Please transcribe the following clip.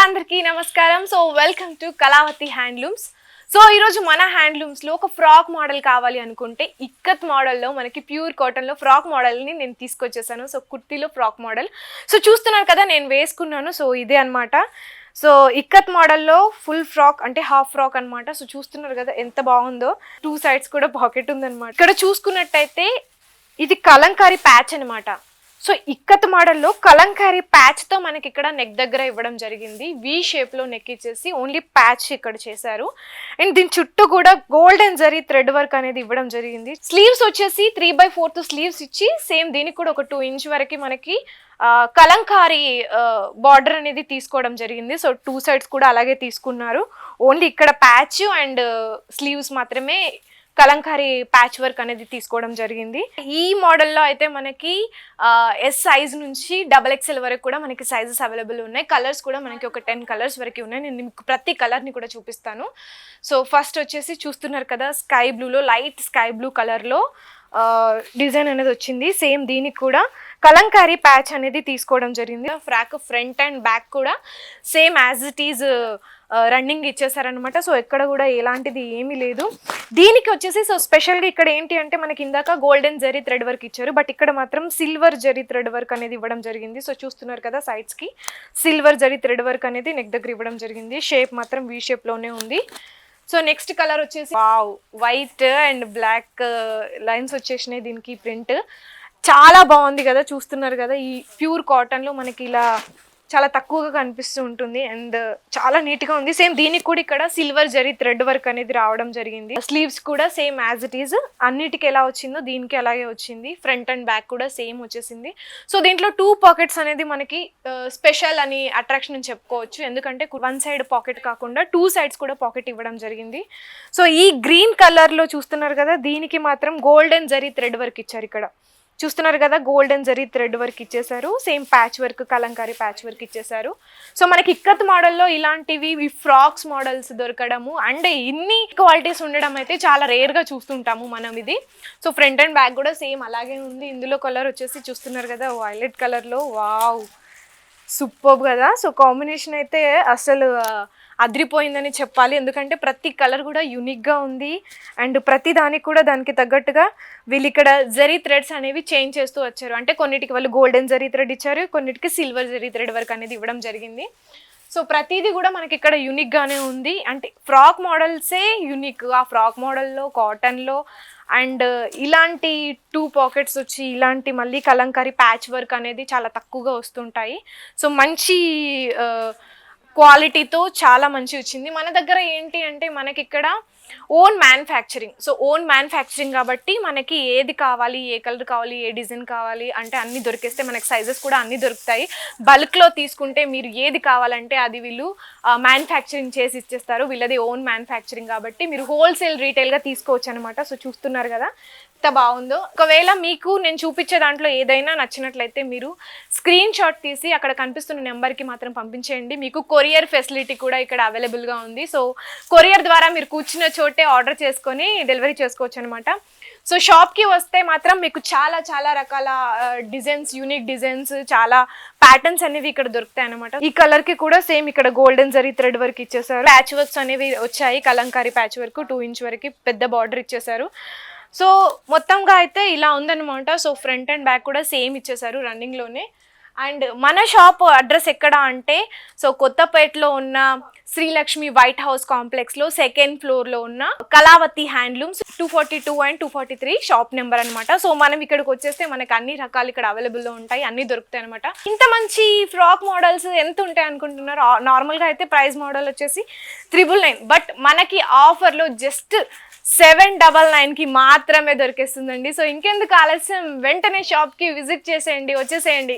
అందరికీ నమస్కారం. So welcome to Kalavathi Handlooms. So ఈరోజు మన హ్యాండ్లూమ్స్లో ఒక ఫ్రాక్ మోడల్ కావాలి అనుకుంటే ఇక్కత్ మోడల్లో మనకి ప్యూర్ కాటన్లో ఫ్రాక్ మోడల్ని నేను తీసుకొచ్చేసాను. సో కుర్తీలో ఫ్రాక్ మోడల్. సో చూస్తున్నారు కదా నేను వేసుకున్నాను. సో ఇదే అనమాట. సో ఇక్కత్ మోడల్లో ఫుల్ ఫ్రాక్ అంటే హాఫ్ ఫ్రాక్ అనమాట. సో చూస్తున్నారు కదా ఎంత బాగుందో. 2 సైడ్స్ కూడా పాకెట్ ఉందన్నమాట. ఇక్కడ చూసుకున్నట్టయితే ఇది కలంకారీ ప్యాచ్ అనమాట. సో ఇక్కత్ మోడల్లో కలంకారీ ప్యాచ్తో మనకి ఇక్కడ నెక్ దగ్గర ఇవ్వడం జరిగింది. వి షేప్లో నెక్ ఇచ్చేసి ఓన్లీ ప్యాచ్ ఇక్కడ చేశారు. అండ్ దీని చుట్టూ కూడా గోల్డెన్ జరీ థ్రెడ్ వర్క్ అనేది ఇవ్వడం జరిగింది. స్లీవ్స్ వచ్చేసి 3/4 స్లీవ్స్ ఇచ్చి సేమ్ దీనికి కూడా ఒక 2 ఇంచ్ వరకు మనకి కలంకారీ బార్డర్ అనేది తీసుకోవడం జరిగింది. సో 2 సైడ్స్ కూడా అలాగే తీసుకున్నారు. ఓన్లీ ఇక్కడ ప్యాచ్ అండ్ స్లీవ్స్ మాత్రమే కలంకారీ ప్యాచ్ వర్క్ అనేది తీసుకోవడం జరిగింది. ఈ మోడల్లో అయితే మనకి ఎస్ సైజ్ నుంచి XXL వరకు కూడా మనకి సైజెస్ అవైలబుల్ ఉన్నాయి. కలర్స్ కూడా మనకి ఒక 10 కలర్స్ వరకు ఉన్నాయి. నేను మీకు ప్రతి కలర్ని కూడా చూపిస్తాను. సో ఫస్ట్ వచ్చేసి చూస్తున్నారు కదా స్కై బ్లూలో లైట్ స్కై బ్లూ కలర్లో డిజైన్ అనేది వచ్చింది. సేమ్ దీనికి కూడా కలంకారీ ప్యాచ్ అనేది తీసుకోవడం జరిగింది. ఫ్రాక్ ఫ్రంట్ అండ్ బ్యాక్ కూడా same as it is running ఇచ్చేసారనమాట. సో ఎక్కడ కూడా ఎలాంటిది ఏమీ లేదు. దీనికి వచ్చేసి సో స్పెషల్గా ఇక్కడ ఏంటి అంటే మనకి ఇందాక గోల్డెన్ జరీ థ్రెడ్ వర్క్ ఇచ్చారు, బట్ ఇక్కడ మాత్రం సిల్వర్ జరీ థ్రెడ్ వర్క్ అనేది ఇవ్వడం జరిగింది. సో చూస్తున్నారు కదా సైడ్స్కి సిల్వర్ జరీ థ్రెడ్ వర్క్ అనేది నెక్ దగ్గర ఇవ్వడం జరిగింది. షేప్ మాత్రం వి షేప్లోనే ఉంది. సో నెక్స్ట్ కలర్ వచ్చేసి వైట్ అండ్ బ్లాక్ లైన్స్ వచ్చేసినాయి. దీనికి ప్రింట్ చాలా బాగుంది కదా, చూస్తున్నారు కదా. ఈ ప్యూర్ కాటన్లో మనకి ఇలా చాలా తక్కువగా కనిపిస్తూ ఉంటుంది అండ్ చాలా నీట్గా ఉంది. సేమ్ దీనికి కూడా ఇక్కడ సిల్వర్ జరీ థ్రెడ్ వర్క్ అనేది రావడం జరిగింది. స్లీవ్స్ కూడా సేమ్ యాజ్ ఇట్ ఈజ్ అన్నిటికీ ఎలా వచ్చిందో దీనికి అలాగే వచ్చింది. ఫ్రంట్ అండ్ బ్యాక్ కూడా సేమ్ వచ్చేసింది. సో దీంట్లో 2 పాకెట్స్ అనేది మనకి స్పెషల్ అని అట్రాక్షన్ అని చెప్పుకోవచ్చు. ఎందుకంటే 1 సైడ్ పాకెట్ కాకుండా 2 సైడ్స్ కూడా పాకెట్ ఇవ్వడం జరిగింది. సో ఈ గ్రీన్ కలర్లో చూస్తున్నారు కదా దీనికి మాత్రం గోల్డెన్ జరీ థ్రెడ్ వర్క్ ఇచ్చారు. ఇక్కడ చూస్తున్నారు కదా గోల్డెన్ జరీ థ్రెడ్ వర్క్ ఇచ్చేసారు. Same patch work Kalamkari patch work ఇచ్చేసారు. సో మనకి ఇక్కత్ మోడల్లో ఇలాంటివి ఈ ఫ్రాక్స్ మోడల్స్ దొరకడము అండ్ ఇన్ని క్వాలిటీస్ ఉండడం అయితే చాలా రేర్గా చూస్తుంటాము మనం ఇది. సో ఫ్రంట్ అండ్ బ్యాక్ కూడా సేమ్ అలాగే ఉంది. ఇందులో కలర్ వచ్చేసి చూస్తున్నారు కదా వైలెట్ కలర్లో. వావ్ సూపర్ కదా. సో కాంబినేషన్ అయితే అసలు అదిరిపోయిందని చెప్పాలి. ఎందుకంటే ప్రతి కలర్ కూడా యూనిక్గా ఉంది అండ్ ప్రతి దానికి కూడా దానికి తగ్గట్టుగా వీళ్ళు ఇక్కడ జరీ థ్రెడ్స్ అనేవి చేంజ్ చేస్తూ వచ్చారు. అంటే కొన్నిటికి వాళ్ళు గోల్డెన్ జరీ థ్రెడ్ ఇచ్చారు, కొన్నిటికి సిల్వర్ జరీ థ్రెడ్ వర్క్ అనేది ఇవ్వడం జరిగింది. సో ప్రతిదీ కూడా మనకి ఇక్కడ యూనిక్గానే ఉంది. అంటే ఫ్రాక్ మోడల్సే యూనిక్. ఆ ఫ్రాక్ మోడల్లో కాటన్లో అండ్ ఇలాంటి 2 పాకెట్స్ వచ్చి ఇలాంటి మళ్ళీ కలంకారీ ప్యాచ్ వర్క్ అనేది చాలా తక్కువగా వస్తుంటాయి. సో మంచి క్వాలిటీతో చాలా మంచి వచ్చింది. మన దగ్గర ఏంటి అంటే మనకి ఇక్కడ own manufacturing. So own manufacturing కాబట్టి మనకి ఏది కావాలి, ఏ కలర్ కావాలి, ఏ డిజైన్ కావాలి అంటే అన్నీ దొరికేస్తే మనకి సైజెస్ కూడా అన్నీ దొరుకుతాయి. బల్క్లో తీసుకుంటే మీరు ఏది కావాలంటే అది వీళ్ళు మ్యానుఫ్యాక్చరింగ్ చేసి ఇచ్చేస్తారు. వీళ్ళది ఓన్ మ్యానుఫ్యాక్చరింగ్ కాబట్టి మీరు హోల్సేల్ రీటైల్గా తీసుకోవచ్చు అనమాట. సో చూస్తున్నారు కదా ఎంత బాగుందో. ఒకవేళ మీకు నేను చూపించే దాంట్లో ఏదైనా నచ్చినట్లయితే మీరు స్క్రీన్ షాట్ తీసి అక్కడ కనిపిస్తున్న నెంబర్కి మాత్రం పంపించేయండి. మీకు కొరియర్ ఫెసిలిటీ కూడా ఇక్కడ అవైలబుల్గా ఉంది. సో కొరియర్ ద్వారా మీరు కూర్చున్న చోటే ఆర్డర్ చేసుకొని డెలివరీ చేసుకోవచ్చు అనమాట. సో షాప్కి వస్తే మాత్రం మీకు చాలా చాలా రకాల డిజైన్స్, యూనిక్ డిజైన్స్, చాలా ప్యాటర్న్స్ అనేవి ఇక్కడ దొరుకుతాయి అనమాట. ఈ కలర్కి కూడా సేమ్ ఇక్కడ గోల్డెన్ జరీ థ్రెడ్ వర్క్ ఇచ్చేసారు. ప్యాచ్ వర్క్స్ అనేవి వచ్చాయి. కలంకారీ ప్యాచ్ వర్క్ 2 ఇంచ్ వరకు పెద్ద బార్డర్ ఇచ్చేసారు. సో మొత్తంగా అయితే ఇలా ఉందన్నమాట. సో ఫ్రంట్ అండ్ బ్యాక్ కూడా సేమ్ ఇచ్చేసారు రన్నింగ్లోనే. అండ్ మన షాప్ అడ్రస్ ఎక్కడ అంటే సో కొత్తపేటలో ఉన్న శ్రీలక్ష్మి వైట్ హౌస్ కాంప్లెక్స్లో 2nd ఫ్లోర్లో ఉన్న Kalavathi Handlooms 242 and 243 shop number అనమాట. సో మనం ఇక్కడికి వచ్చేస్తే మనకి అన్ని రకాలు ఇక్కడ అవైలబుల్లో ఉంటాయి, అన్నీ దొరుకుతాయి అనమాట. ఇంత మంచి ఫ్రాక్ మోడల్స్ ఎంత ఉంటాయి అనుకుంటున్నారు? నార్మల్గా అయితే ప్రైస్ మోడల్ వచ్చేసి 999, బట్ మనకి ఆఫర్లో జస్ట్ 799కి మాత్రమే దొరికేస్తుందండి. సో ఇంకెందుకు ఆలస్యం, వెంటనే షాప్కి విజిట్ చేసేయండి, వచ్చేసేయండి.